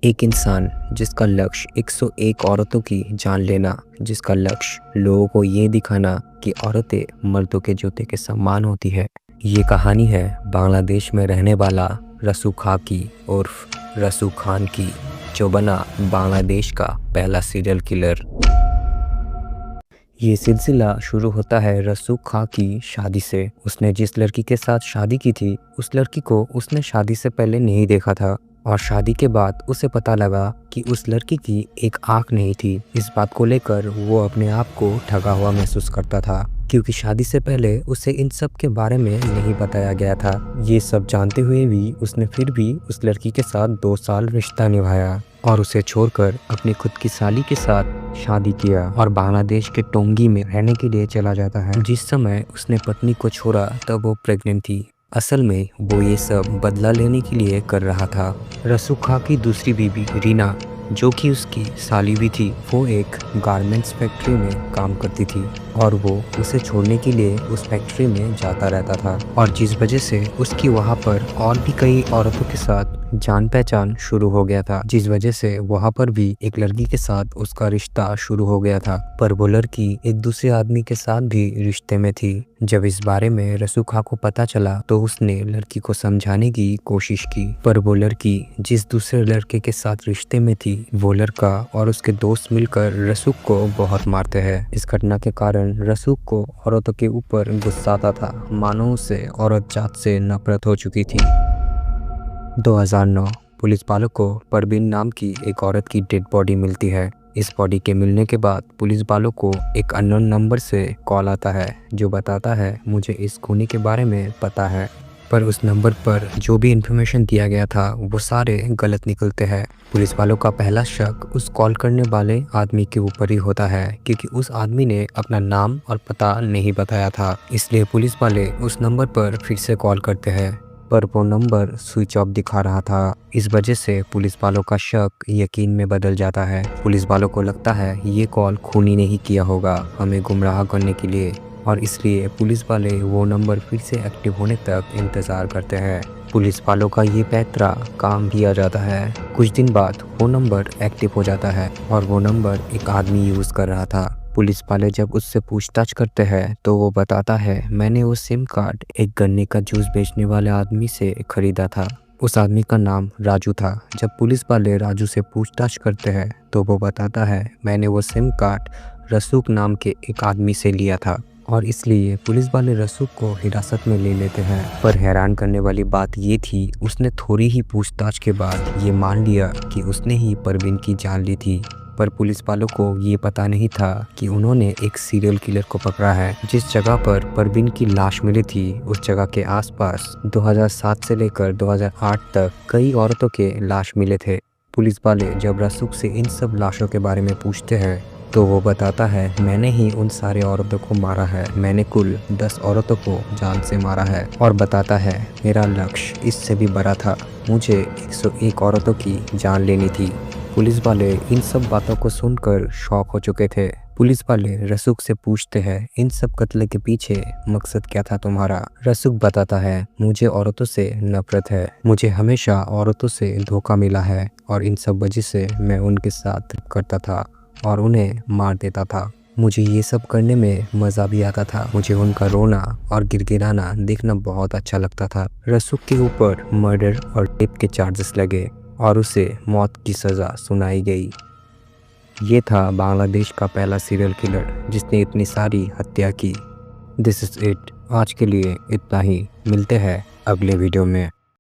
एक इंसान जिसका लक्ष्य 101 औरतों की जान लेना, जिसका लक्ष्य लोगों को ये दिखाना कि औरतें मर्दों के जूते के समान होती है। ये कहानी है बांग्लादेश में रहने वाला रसूख खां की उर्फ रसूख खान की, जो बना बांग्लादेश का पहला सीरियल किलर। ये सिलसिला शुरू होता है रसूख खां की शादी से। उसने जिस लड़की के साथ शादी की थी, उस लड़की को उसने शादी से पहले नहीं देखा था और शादी के बाद उसे पता लगा कि उस लड़की की एक आंख नहीं थी। इस बात को लेकर वो अपने आप को ठगा हुआ महसूस करता था, क्योंकि शादी से पहले उसे इन सब के बारे में नहीं बताया गया था। ये सब जानते हुए भी उसने फिर भी उस लड़की के साथ 2 साल रिश्ता निभाया और उसे छोड़कर अपनी खुद की साली के साथ शादी किया और बांग्लादेश के टोंगी में रहने के लिए चला जाता है। जिस समय उसने पत्नी को छोड़ा तब वो प्रेग्नेंट थी। असल में वो ये सब बदला लेने के लिए कर रहा था। रसूख खां की दूसरी बीवी रीना, जो कि उसकी साली भी थी, वो एक गारमेंट्स फैक्ट्री में काम करती थी और वो उसे छोड़ने के लिए उस फैक्ट्री में जाता रहता था, और जिस वजह से उसकी वहाँ पर और भी कई औरतों के साथ जान पहचान शुरू हो गया था, जिस वजह से वहाँ पर भी एक लड़की के साथ उसका रिश्ता शुरू हो गया था। पर वो लड़की एक दूसरे आदमी के साथ भी रिश्ते में थी। जब इस बारे में रसूख खां को पता चला तो उसने लड़की को समझाने की कोशिश की, पर वो लड़की जिस दूसरे लड़के के साथ रिश्ते में थी, वो लड़का और उसके दोस्त मिलकर रसूख को बहुत मारते हैं। इस घटना के कारण रसूख को औरतों के ऊपर गुस्सा आता था, मानो उसे औरत जात से नफरत हो चुकी थी। 2009 पुलिस वालों को परवीन नाम की एक औरत की डेड बॉडी मिलती है। इस बॉडी के मिलने के बाद पुलिस वालों को एक अननोन नंबर से कॉल आता है, जो बताता है मुझे इस खूनी के बारे में पता है। पर उस नंबर पर जो भी इन्फॉर्मेशन दिया गया था वो सारे गलत निकलते हैं। पुलिस वालों का पहला शक उस कॉल करने वाले आदमी के ऊपर ही होता है, क्योंकि उस आदमी ने अपना नाम और पता नहीं बताया था। इसलिए पुलिस वाले उस नंबर पर फिर से कॉल करते हैं, पर वो नंबर स्विच ऑफ दिखा रहा था। इस वजह से पुलिस वालों का शक यकीन में बदल जाता है। पुलिस वालों को लगता है ये कॉल खूनी ने ही किया होगा हमें गुमराह करने के लिए, और इसलिए पुलिस वाले वो नंबर फिर से एक्टिव होने तक इंतज़ार करते हैं। पुलिस वालों का ये पैतरा काम भी आ जाता है। कुछ दिन बाद वो नंबर एक्टिव हो जाता है और वो नंबर एक आदमी यूज़ कर रहा था। पुलिस वाले जब उससे पूछताछ करते हैं तो वो बताता है मैंने वो सिम कार्ड एक गन्ने का जूस बेचने वाले आदमी से खरीदा था। उस आदमी का नाम राजू था। जब पुलिस वाले राजू से पूछताछ करते हैं तो वो बताता है मैंने वो सिम कार्ड रसूख नाम के एक आदमी से लिया था, और इसलिए पुलिस वाले रसूख को हिरासत में ले लेते हैं। पर हैरान करने वाली बात ये थी, उसने थोड़ी ही पूछताछ के बाद ये मान लिया कि उसने ही परवीन की जान ली थी। पर पुलिस वालों को ये पता नहीं था कि उन्होंने एक सीरियल किलर को पकड़ा है। जिस जगह पर परवीन की लाश मिली थी, उस जगह के आसपास 2007 से लेकर 2008 तक कई औरतों के लाश मिले थे। पुलिस वाले जब रसूख से इन सब लाशों के बारे में पूछते हैं तो वो बताता है मैंने ही उन सारे औरतों को मारा है, मैंने कुल 10 औरतों को जान से मारा है, और बताता है मेरा लक्ष्य इससे भी बड़ा था, मुझे 101 औरतों की जान लेनी थी। पुलिस वाले इन सब बातों को सुनकर शॉक हो चुके थे। पुलिस वाले रसूख से पूछते हैं इन सब कत्ल के पीछे मकसद क्या था तुम्हारा। रसूख बताता है मुझे औरतों से नफरत है, मुझे हमेशा औरतों से धोखा मिला है और इन सब वजह से मैं उनके साथ करता था और उन्हें मार देता था। मुझे ये सब करने में मज़ा भी आता था, मुझे उनका रोना और गिड़गिड़ाना देखना बहुत अच्छा लगता था। रसूख के ऊपर मर्डर और रेप के चार्जेस लगे और उसे मौत की सज़ा सुनाई गई। ये था बांग्लादेश का पहला सीरियल किलर जिसने इतनी सारी हत्या की। दिस इज़ इट, आज के लिए इतना ही। मिलते हैं अगले वीडियो में।